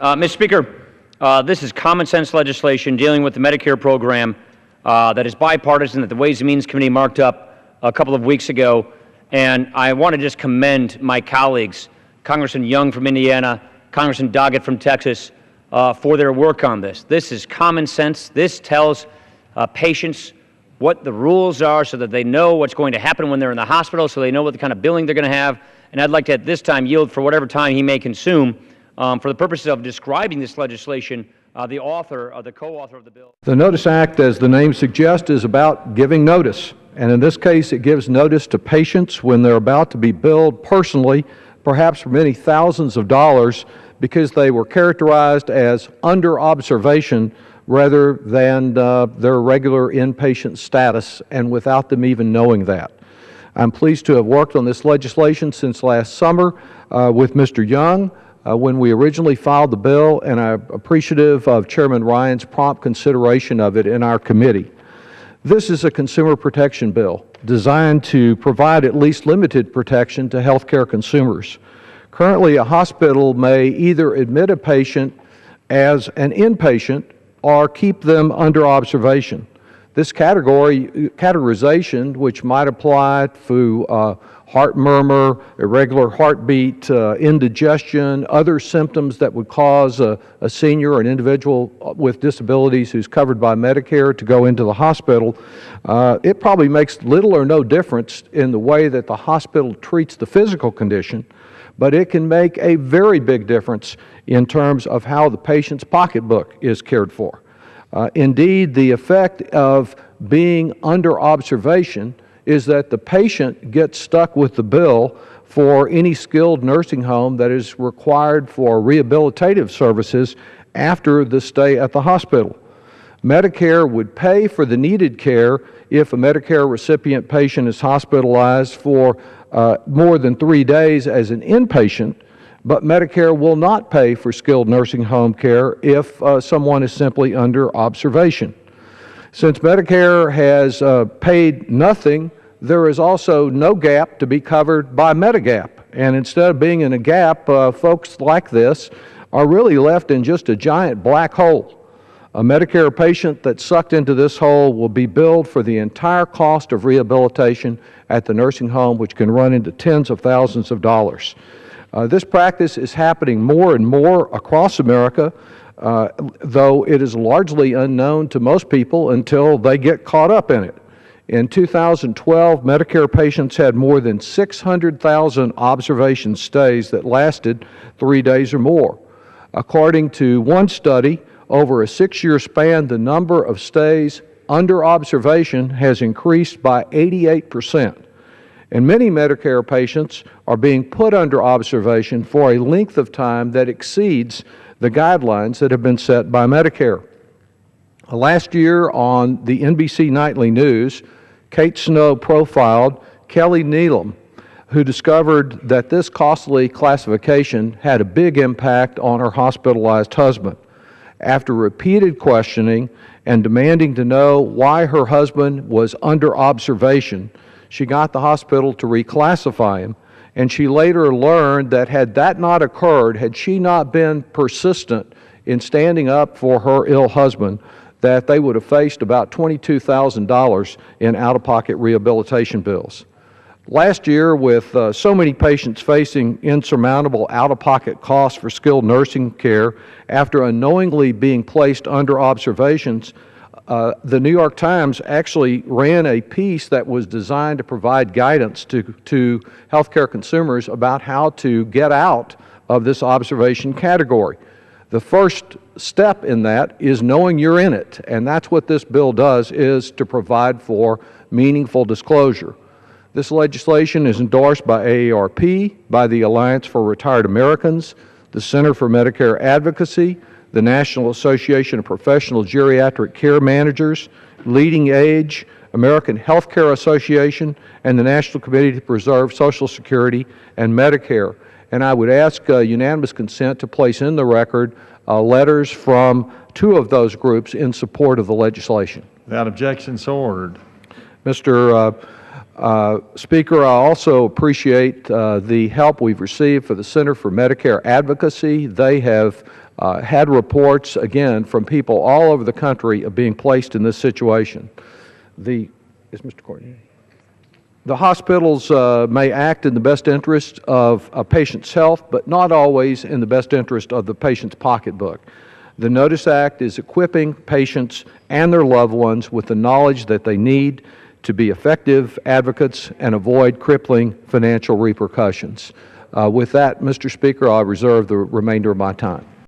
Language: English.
Mr. Speaker, this is common sense legislation dealing with the Medicare program that is bipartisan that the Ways and Means Committee marked up a couple of weeks ago. And I want to just commend my colleagues, Congressman Young from Indiana, Congressman Doggett from Texas, for their work on this. This is common sense. This tells patients what the rules are so that they know what's going to happen when they're in the hospital, so they know what the kind of billing they're going to have. And I'd like to at this time yield for whatever time he may consume for the purposes of describing this legislation, the co-author of the bill. The Notice Act, as the name suggests, is about giving notice. And in this case, it gives notice to patients when they're about to be billed personally, perhaps for many thousands of dollars, because they were characterized as under observation rather than their regular inpatient status, and without them even knowing that. I'm pleased to have worked on this legislation since last summer with Mr. Young when we originally filed the bill, and I'm appreciative of Chairman Ryan's prompt consideration of it in our committee. This is a consumer protection bill designed to provide at least limited protection to healthcare consumers. Currently, a hospital may either admit a patient as an inpatient or keep them under observation. This categorization, which might apply to heart murmur, irregular heartbeat, indigestion, other symptoms that would cause a senior or an individual with disabilities who's covered by Medicare to go into the hospital, it probably makes little or no difference in the way that the hospital treats the physical condition, but it can make a very big difference in terms of how the patient's pocketbook is cared for. Indeed, the effect of being under observation is that the patient gets stuck with the bill for any skilled nursing home that is required for rehabilitative services after the stay at the hospital. Medicare would pay for the needed care if a Medicare recipient patient is hospitalized for more than 3 days as an inpatient, but Medicare will not pay for skilled nursing home care if someone is simply under observation. Since Medicare has paid nothing, there is also no gap to be covered by Medigap. And instead of being in a gap, folks like this are really left in just a giant black hole. A Medicare patient that's sucked into this hole will be billed for the entire cost of rehabilitation at the nursing home, which can run into tens of thousands of dollars. This practice is happening more and more across America, though it is largely unknown to most people until they get caught up in it. In 2012, Medicare patients had more than 600,000 observation stays that lasted 3 days or more. According to one study, over a 6-year span, the number of stays under observation has increased by 88%. And many Medicare patients are being put under observation for a length of time that exceeds the guidelines that have been set by Medicare. Last year on the NBC Nightly News, Kate Snow profiled Kelly Neelam, who discovered that this costly classification had a big impact on her hospitalized husband. After repeated questioning and demanding to know why her husband was under observation, she got the hospital to reclassify him, and she later learned that had that not occurred, had she not been persistent in standing up for her ill husband, that they would have faced about $22,000 in out-of-pocket rehabilitation bills. Last year, with so many patients facing insurmountable out-of-pocket costs for skilled nursing care after unknowingly being placed under observations, the New York Times actually ran a piece that was designed to provide guidance to healthcare consumers about how to get out of this observation category. The first step in that is knowing you're in it, and that's what this bill does, is to provide for meaningful disclosure. This legislation is endorsed by AARP, by the Alliance for Retired Americans, the Center for Medicare Advocacy, the National Association of Professional Geriatric Care Managers, Leading Age, American Healthcare Association, and the National Committee to Preserve Social Security and Medicare. And I would ask unanimous consent to place in the record letters from 2 of those groups in support of the legislation. Without objection, so ordered. Mr. Speaker, I also appreciate the help we've received for the Center for Medicare Advocacy. They have had reports, again, from people all over the country of being placed in this situation. Is Mr. Courtney? The hospitals may act in the best interest of a patient's health, but not always in the best interest of the patient's pocketbook. The Notice Act is equipping patients and their loved ones with the knowledge that they need to be effective advocates and avoid crippling financial repercussions. With that, Mr. Speaker, I reserve the remainder of my time.